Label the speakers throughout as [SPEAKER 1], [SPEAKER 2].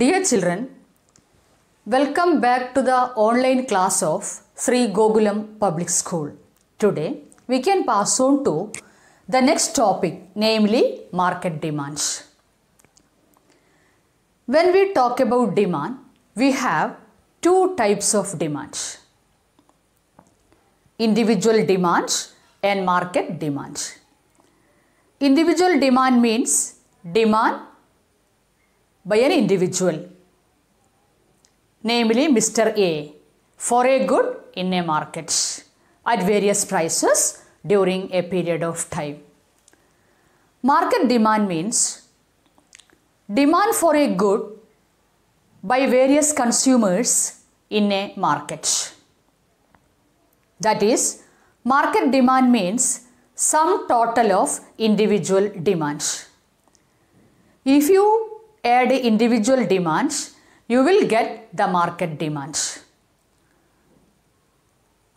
[SPEAKER 1] Dear children, welcome back to the online class of Sri Gokulam Public School. Today we can pass on to the next topic, namely market demands. When we talk about demand, we have two types of demands: individual demands and market demands. Individual demand means demand by an individual, namely Mr. A, for a good in a market at various prices during a period of time. Market demand means demand for a good by various consumers in a market. That is, market demand means sum total of individual demands. If you add individual demands, you will get the market demands.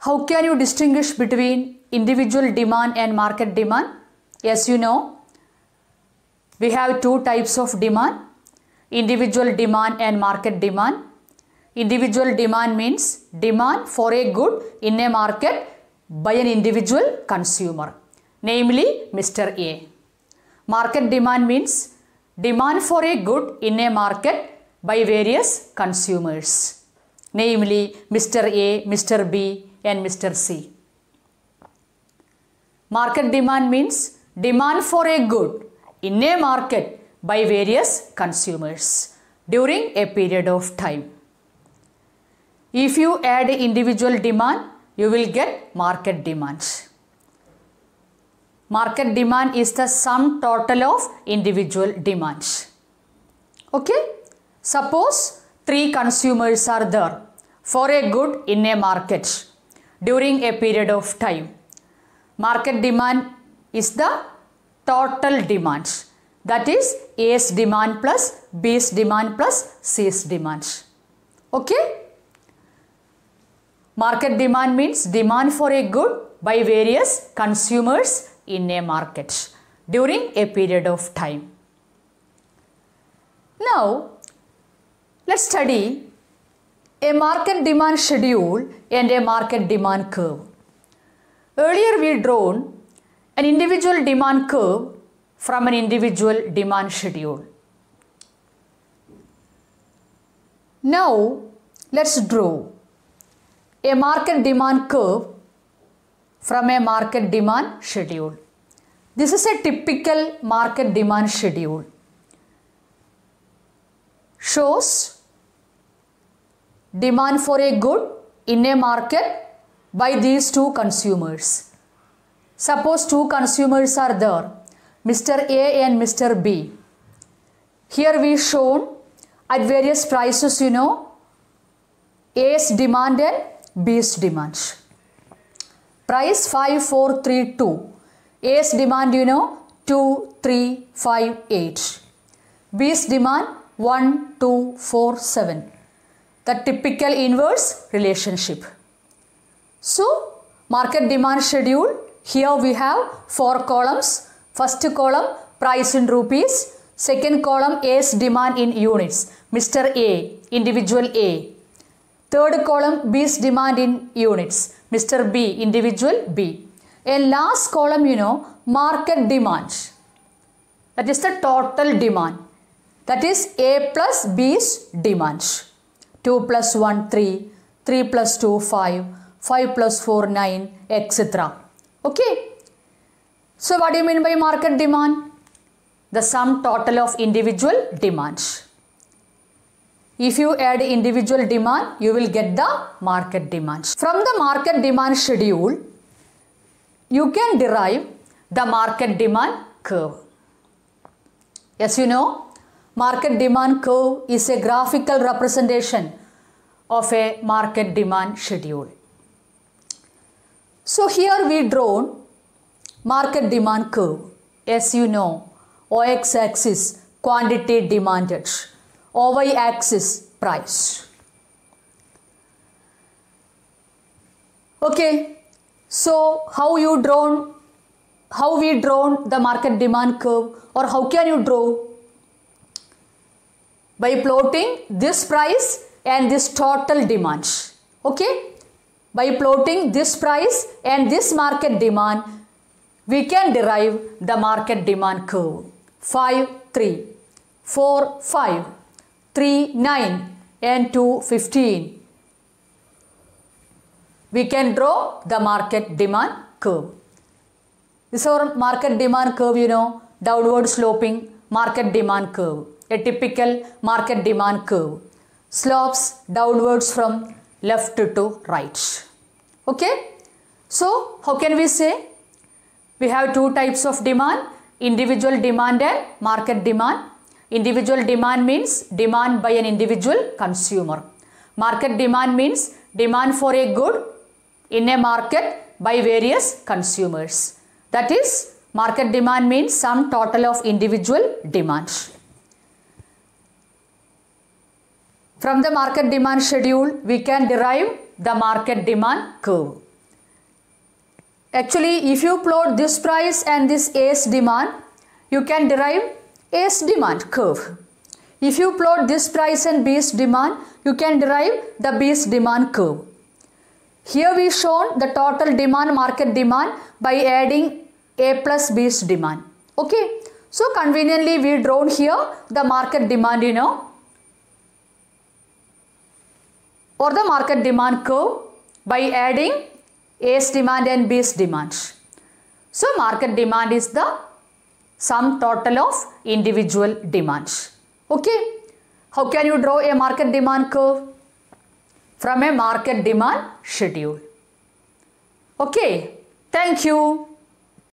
[SPEAKER 1] How can you distinguish between individual demand and market demand? As you know, we have two types of demand: individual demand and market demand. Individual demand means demand for a good in a market by an individual consumer, namely Mr. A. Market demand means demand for a good in a market by various consumers, namely Mr. A, Mr. B and Mr. C. Market demand means demand for a good in a market by various consumers during a period of time. If you add individual demand, you will get market demands. Market demand is the sum total of individual demands. Okay? Suppose 3 consumers are there for a good in a market during a period of time. Market demand is the total demands. That is A's demand plus B's demand plus C's demands. Okay? Market demand means demand for a good by various consumers in a market during a period of time. Now, let's study a market demand schedule and a market demand curve. Earlier we drawn an individual demand curve from an individual demand schedule. Now, let's draw a market demand curve from a market demand schedule. This is a typical market demand schedule. Shows demand for a good in a market by these two consumers. Suppose 2 consumers are there, Mr. A and Mr. B. Here we shown at various prices, you know, A's demand and B's demands. Price 5432. A's demand, you know, 2358. B's demand 1247. The typical inverse relationship. So, market demand schedule, here we have 4 columns. First column price in rupees. Second column A's demand in units. Mr. A, individual A. Third column B's demand in units. Mr. B, individual B. And last column, you know, market demands. That is the total demand. That is A plus B's demands. 2 plus 1, 3. 3 plus 2, 5. 5 plus 4, 9, etc. Okay. So, what do you mean by market demand? The sum total of individual demands. If you add individual demand, you will get the market demands. From the market demand schedule, you can derive the market demand curve. As you know, market demand curve is a graphical representation of a market demand schedule. So, here we drawn market demand curve. As you know, OX axis quantity demanded, OY axis price. Okay, so how we drawn the market demand curve, or how can you draw? by plotting this price and this total demand. Okay? By plotting this price and this market demand, we can derive the market demand curve. 5, 3, 4, 5, 3, 9 and 2, 15. We can draw the market demand curve. This is our market demand curve, you know, downward sloping market demand curve. A typical market demand curve. Slopes downwards from left to right. Okay? So, how can we say? We have two types of demand, individual demand and market demand. Individual demand means demand by an individual consumer. Market demand means demand for a good in a market by various consumers. That is, market demand means sum total of individual demands. From the market demand schedule, we can derive the market demand curve. Actually, if you plot this price and this A's demand, you can derive A's demand curve. If you plot this price and B's demand, you can derive the B's demand curve. Here we shown the total demand, market demand by adding A plus B's demand. Okay. So conveniently we drawn here the market demand, you know, or the market demand curve by adding A's demand and B's demand. So market demand is the sum total of individual demands. Okay. How can you draw a market demand curve? From a market demand schedule. Okay. Thank you.